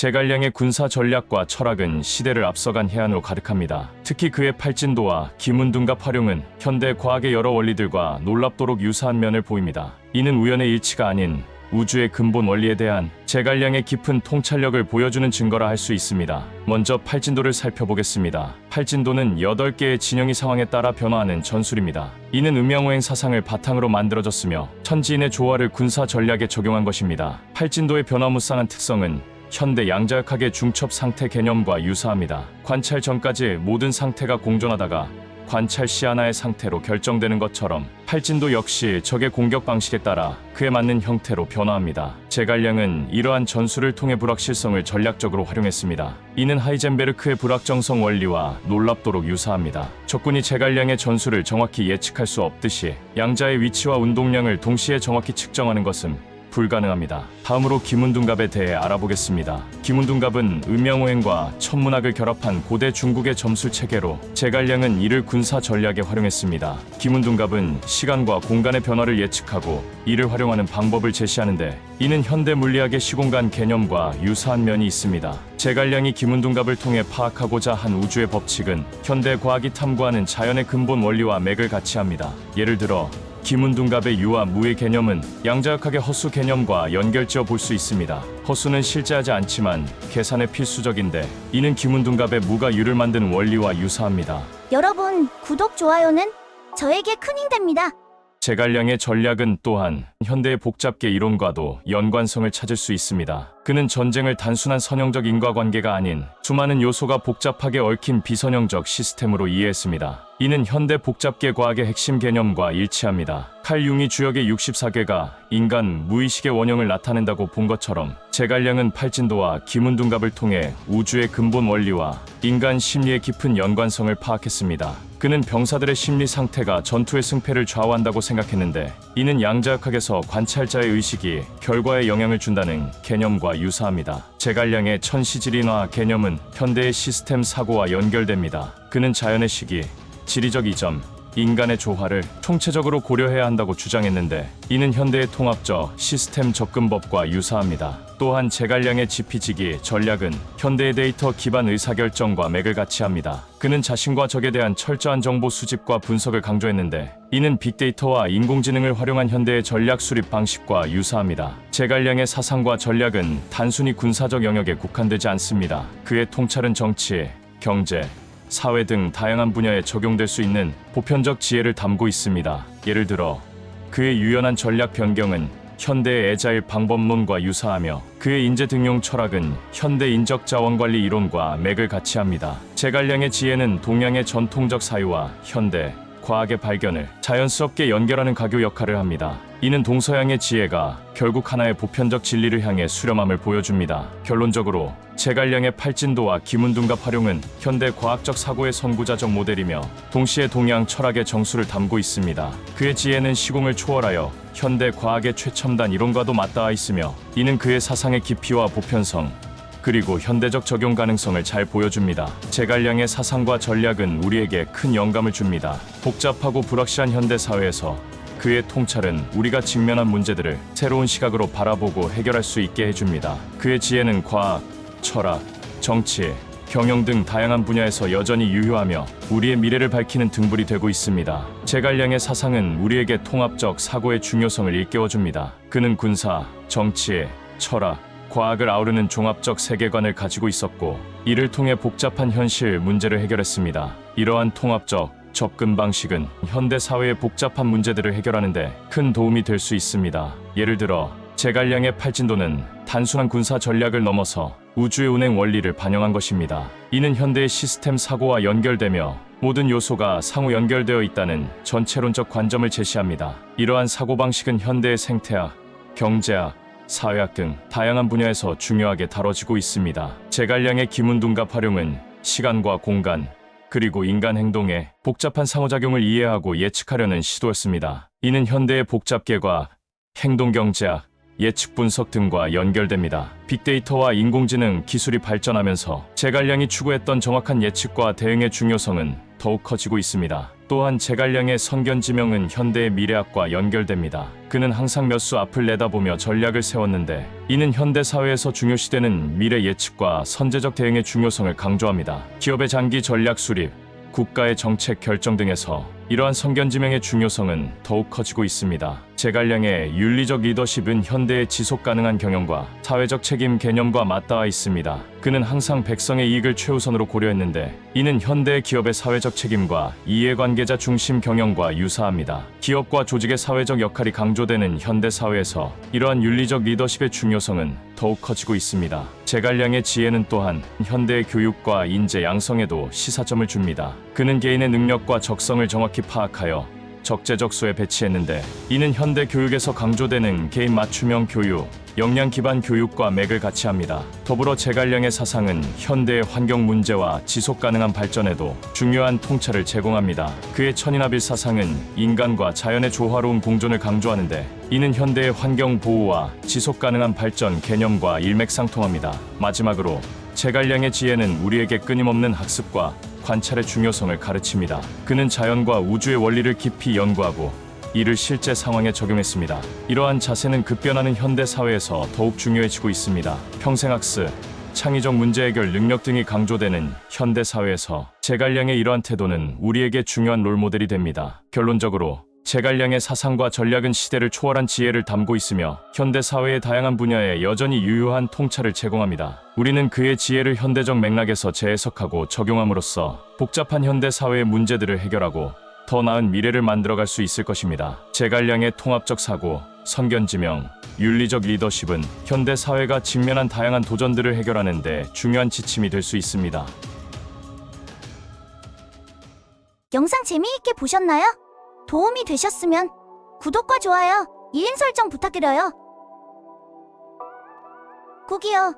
제갈량의 군사 전략과 철학은 시대를 앞서간 해안으로 가득합니다. 특히 그의 팔진도와 기문둔갑 활용은 현대 과학의 여러 원리들과 놀랍도록 유사한 면을 보입니다. 이는 우연의 일치가 아닌 우주의 근본 원리에 대한 제갈량의 깊은 통찰력을 보여주는 증거라 할 수 있습니다. 먼저 팔진도를 살펴보겠습니다. 팔진도는 8개의 진영이 상황에 따라 변화하는 전술입니다. 이는 음양오행 사상을 바탕으로 만들어졌으며 천지인의 조화를 군사 전략에 적용한 것입니다. 팔진도의 변화무쌍한 특성은 현대 양자역학의 중첩 상태 개념과 유사합니다. 관찰 전까지 모든 상태가 공존하다가 관찰 시 하나의 상태로 결정되는 것처럼 팔진도 역시 적의 공격 방식에 따라 그에 맞는 형태로 변화합니다. 제갈량은 이러한 전술을 통해 불확실성을 전략적으로 활용했습니다. 이는 하이젠베르크의 불확정성 원리와 놀랍도록 유사합니다. 적군이 제갈량의 전술을 정확히 예측할 수 없듯이 양자의 위치와 운동량을 동시에 정확히 측정하는 것은 불가능합니다. 다음으로 기문둔갑에 대해 알아보겠습니다. 기문둔갑은 음양오행과 천문학을 결합한 고대 중국의 점술 체계로 제갈량은 이를 군사 전략에 활용했습니다. 기문둔갑은 시간과 공간의 변화를 예측하고 이를 활용하는 방법을 제시하는데 이는 현대 물리학의 시공간 개념과 유사한 면이 있습니다. 제갈량이 기문둔갑을 통해 파악하고자 한 우주의 법칙은 현대 과학이 탐구하는 자연의 근본 원리와 맥을 같이 합니다. 예를 들어 기문둔갑의 유와 무의 개념은 양자역학의 허수 개념과 연결지어 볼 수 있습니다. 허수는 실제하지 않지만 계산에 필수적인데 이는 기문둔갑의 무가 유를 만드는 원리와 유사합니다. 여러분, 구독, 좋아요는 저에게 큰 힘 됩니다. 제갈량의 전략은 또한 현대의 복잡계 이론과도 연관성을 찾을 수 있습니다. 그는 전쟁을 단순한 선형적 인과관계가 아닌 수많은 요소가 복잡하게 얽힌 비선형적 시스템으로 이해했습니다. 이는 현대 복잡계 과학의 핵심 개념과 일치합니다. 칼 융이 주역의 64개가 인간 무의식의 원형을 나타낸다고 본 것처럼 제갈량은 팔진도와 기문둔갑을 통해 우주의 근본 원리와 인간 심리의 깊은 연관성을 파악했습니다. 그는 병사들의 심리 상태가 전투의 승패를 좌우한다고 생각했는데 이는 양자역학에서 관찰자의 의식이 결과에 영향을 준다는 개념과 유사합니다. 제갈량의 천시질인화 개념은 현대의 시스템 사고와 연결됩니다. 그는 자연의 시기, 지리적 이점, 인간의 조화를 총체적으로 고려해야 한다고 주장했는데 이는 현대의 통합적 시스템 접근법과 유사합니다. 또한 제갈량의 지피지기 전략은 현대의 데이터 기반 의사결정과 맥을 같이 합니다. 그는 자신과 적에 대한 철저한 정보 수집과 분석을 강조했는데 이는 빅데이터와 인공지능을 활용한 현대의 전략 수립 방식과 유사합니다. 제갈량의 사상과 전략은 단순히 군사적 영역에 국한되지 않습니다. 그의 통찰은 정치, 경제, 사회 등 다양한 분야에 적용될 수 있는 보편적 지혜를 담고 있습니다. 예를 들어 그의 유연한 전략 변경은 현대의 애자일 방법론과 유사하며 그의 인재 등용 철학은 현대 인적 자원 관리 이론과 맥을 같이 합니다. 제갈량의 지혜는 동양의 전통적 사유와 현대 과학의 발견을 자연스럽게 연결하는 가교 역할을 합니다. 이는 동서양의 지혜가 결국 하나의 보편적 진리를 향해 수렴함을 보여줍니다. 결론적으로 제갈량의 팔진도와 기문둔갑 활용은 현대 과학적 사고의 선구자적 모델이며 동시에 동양 철학의 정수를 담고 있습니다. 그의 지혜는 시공을 초월하여 현대 과학의 최첨단 이론과도 맞닿아 있으며 이는 그의 사상의 깊이와 보편성 그리고 현대적 적용 가능성을 잘 보여줍니다. 제갈량의 사상과 전략은 우리에게 큰 영감을 줍니다. 복잡하고 불확실한 현대 사회에서 그의 통찰은 우리가 직면한 문제들을 새로운 시각으로 바라보고 해결할 수 있게 해줍니다. 그의 지혜는 과학, 철학, 정치, 경영 등 다양한 분야에서 여전히 유효하며 우리의 미래를 밝히는 등불이 되고 있습니다. 제갈량의 사상은 우리에게 통합적 사고의 중요성을 일깨워줍니다. 그는 군사, 정치, 철학, 과학을 아우르는 종합적 세계관을 가지고 있었고 이를 통해 복잡한 현실 문제를 해결했습니다. 이러한 통합적 접근 방식은 현대 사회의 복잡한 문제들을 해결하는 데 큰 도움이 될 수 있습니다. 예를 들어 제갈량의 팔진도는 단순한 군사 전략을 넘어서 우주의 운행 원리를 반영한 것입니다. 이는 현대의 시스템 사고와 연결되며 모든 요소가 상호 연결되어 있다는 전체론적 관점을 제시합니다. 이러한 사고방식은 현대의 생태학, 경제학, 사회학 등 다양한 분야에서 중요하게 다뤄지고 있습니다. 제갈량의 기문둔갑 활용은 시간과 공간, 그리고 인간 행동의 복잡한 상호작용을 이해하고 예측하려는 시도였습니다. 이는 현대의 복잡계과 행동경제학, 예측 분석 등과 연결됩니다. 빅데이터와 인공지능 기술이 발전하면서 제갈량이 추구했던 정확한 예측과 대응의 중요성은 더욱 커지고 있습니다. 또한 제갈량의 선견지명은 현대의 미래학과 연결됩니다. 그는 항상 몇 수 앞을 내다보며 전략을 세웠는데 이는 현대 사회에서 중요시되는 미래 예측과 선제적 대응의 중요성을 강조합니다. 기업의 장기 전략 수립, 국가의 정책 결정 등에서 이러한 선견지명의 중요성은 더욱 커지고 있습니다. 제갈량의 윤리적 리더십은 현대의 지속 가능한 경영과 사회적 책임 개념과 맞닿아 있습니다. 그는 항상 백성의 이익을 최우선으로 고려했는데 이는 현대의 기업의 사회적 책임과 이해관계자 중심 경영과 유사합니다. 기업과 조직의 사회적 역할이 강조되는 현대 사회에서 이러한 윤리적 리더십의 중요성은 더욱 커지고 있습니다. 제갈량의 지혜는 또한 현대의 교육과 인재 양성에도 시사점을 줍니다. 그는 개인의 능력과 적성을 정확히 파악하여 적재적소에 배치했는데 이는 현대 교육에서 강조되는 개인 맞춤형 교육, 역량 기반 교육과 맥을 같이 합니다. 더불어 제갈량의 사상은 현대의 환경 문제와 지속 가능한 발전에도 중요한 통찰을 제공합니다. 그의 천인합일 사상은 인간과 자연의 조화로운 공존을 강조하는데 이는 현대의 환경 보호와 지속 가능한 발전 개념과 일맥상통합니다. 마지막으로 제갈량의 지혜는 우리에게 끊임없는 학습과 관찰의 중요성을 가르칩니다. 그는 자연과 우주의 원리를 깊이 연구하고 이를 실제 상황에 적용했습니다. 이러한 자세는 급변하는 현대 사회에서 더욱 중요해지고 있습니다. 평생학습, 창의적 문제 해결 능력 등이 강조되는 현대 사회에서 제갈량의 이러한 태도는 우리에게 중요한 롤모델이 됩니다. 결론적으로 제갈량의 사상과 전략은 시대를 초월한 지혜를 담고 있으며 현대 사회의 다양한 분야에 여전히 유효한 통찰을 제공합니다. 우리는 그의 지혜를 현대적 맥락에서 재해석하고 적용함으로써 복잡한 현대 사회의 문제들을 해결하고 더 나은 미래를 만들어갈 수 있을 것입니다. 제갈량의 통합적 사고, 선견지명, 윤리적 리더십은 현대 사회가 직면한 다양한 도전들을 해결하는 데 중요한 지침이 될 수 있습니다. 영상 재미있게 보셨나요? 도움이 되셨으면 구독과 좋아요, 알림 설정 부탁드려요. 꼭이요.